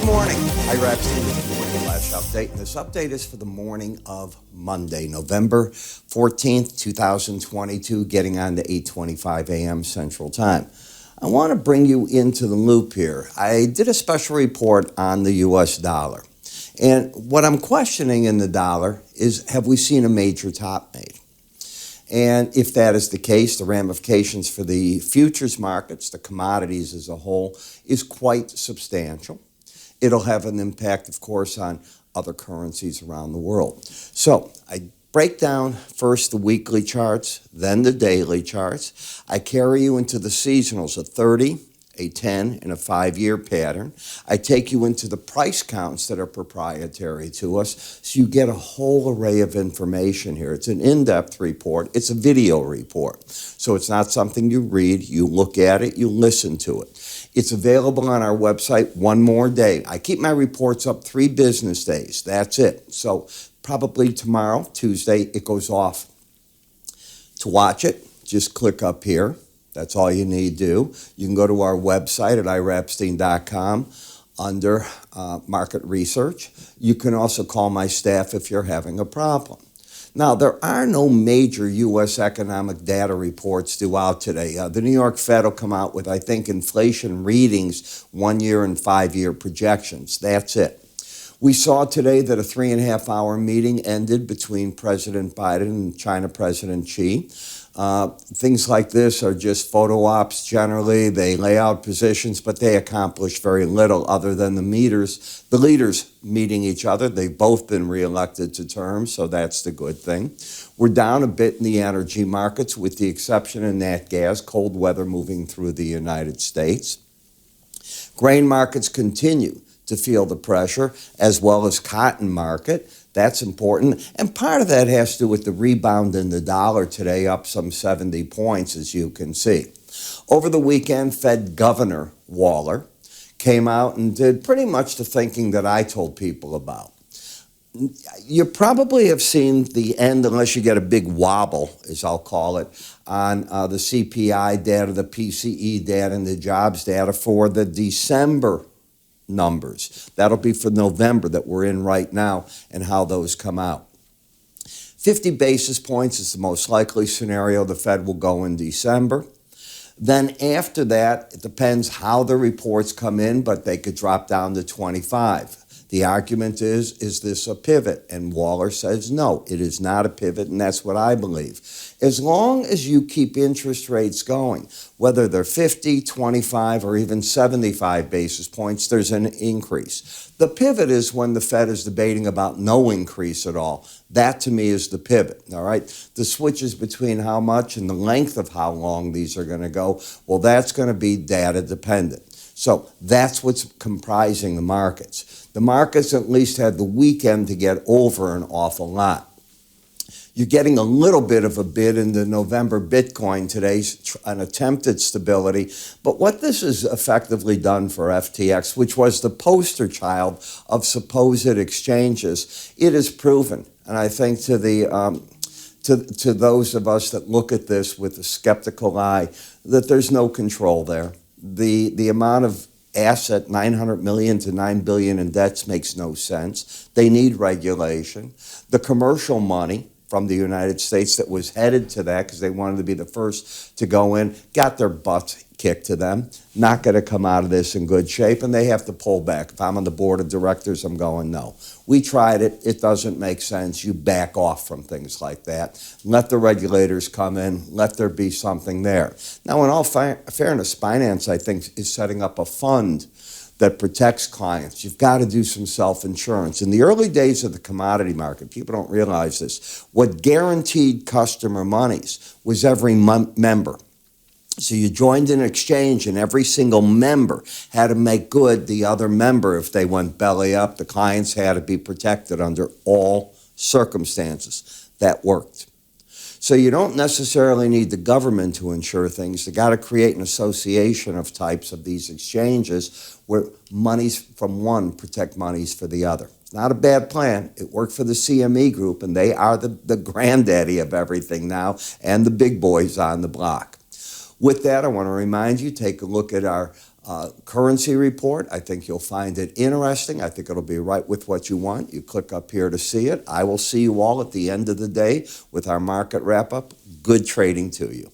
Good morning. Ira Epstein with the Morning Flash Update. And this update is for the morning of Monday, November 14th, 2022, getting on to 8:25 a.m. Central Time. I want to bring you into the loop here. I did a special report on the U.S. dollar. And what I'm questioning in the dollar is, have we seen a major top made? And if that is the case, the ramifications for the futures markets, the commodities as a whole, is quite substantial. It'll have an impact, of course, on other currencies around the world. So I break down first the weekly charts, then the daily charts. I carry you into the seasonals, a 30, a 10, and a 5-year pattern. I take you into the price counts that are proprietary to us, so you get a whole array of information here. It's an in-depth report. It's a video report. So it's not something you read. You look at it. You listen to it. It's available on our website one more day. I keep my reports up 3 business days. That's it. So probably tomorrow, Tuesday, it goes off. To watch it, just click up here. That's all you need to do. You can go to our website at iraepstein.com under market research. You can also call my staff if you're having a problem. Now, there are no major U.S. economic data reports due out today. The New York Fed will come out with, I think, inflation readings, 1-year and 5-year projections. That's it. We saw today that a 3.5-hour meeting ended between President Biden and China President Xi. Things like this are just photo ops generally. They lay out positions, but they accomplish very little other than the leaders meeting each other. They've both been reelected to terms, so that's the good thing. We're down a bit in the energy markets with the exception of nat gas, cold weather moving through the United States. Grain markets continue to feel the pressure, as well as cotton market. That's important. And part of that has to do with the rebound in the dollar today, up some 70 points, as you can see. Over the weekend, Fed Governor Waller came out and did pretty much the thinking that I told people about. You probably have seen the end, unless you get a big wobble, as I'll call it, on the CPI data, the PCE data, and the jobs data for the December numbers. That'll be for November that we're in right now and how those come out. 50 basis points is the most likely scenario the Fed will go in December. Then after that, it depends how the reports come in, but they could drop down to 25. The argument is this a pivot? And Waller says, no, it is not a pivot, and that's what I believe. As long as you keep interest rates going, whether they're 50, 25, or even 75 basis points, there's an increase. The pivot is when the Fed is debating about no increase at all. That, to me, is the pivot, all right? The switches between how much and the length of how long these are going to go, well, that's going to be data dependent. So that's what's comprising the markets. The markets at least had the weekend to get over an awful lot. You're getting a little bit of a bid in the November Bitcoin today, an attempt at stability. But what this has effectively done for FTX, which was the poster child of supposed exchanges, it is proven. And I think to those of us that look at this with a skeptical eye, that there's no control there. The amount of asset, $900 million to $9 billion in debts, makes no sense. They need regulation. The commercial money from the United States that was headed to that because they wanted to be the first to go in, got their butts kicked to them. Not going to come out of this in good shape, and they have to pull back. If I'm on the board of directors, I'm going, no. We tried it. It doesn't make sense. You back off from things like that. Let the regulators come in. Let there be something there. Now, in all fairness, finance, I think, is setting up a fund that protects clients. You've got to do some self-insurance. In the early days of the commodity market, people don't realize this, what guaranteed customer monies was every member. So you joined an exchange and every single member had to make good the other member. If they went belly up, the clients had to be protected under all circumstances. That worked. So you don't necessarily need the government to insure things. You got to create an association of types of these exchanges where monies from one protect monies for the other. It's not a bad plan. It worked for the CME group, and they are the granddaddy of everything now and the big boys on the block. With that, I want to remind you, take a look at our Currency report, I think you'll find it interesting. I think it'll be right with what you want. You click up here to see it. I will see you all at the end of the day with our market wrap-up. Good trading to you.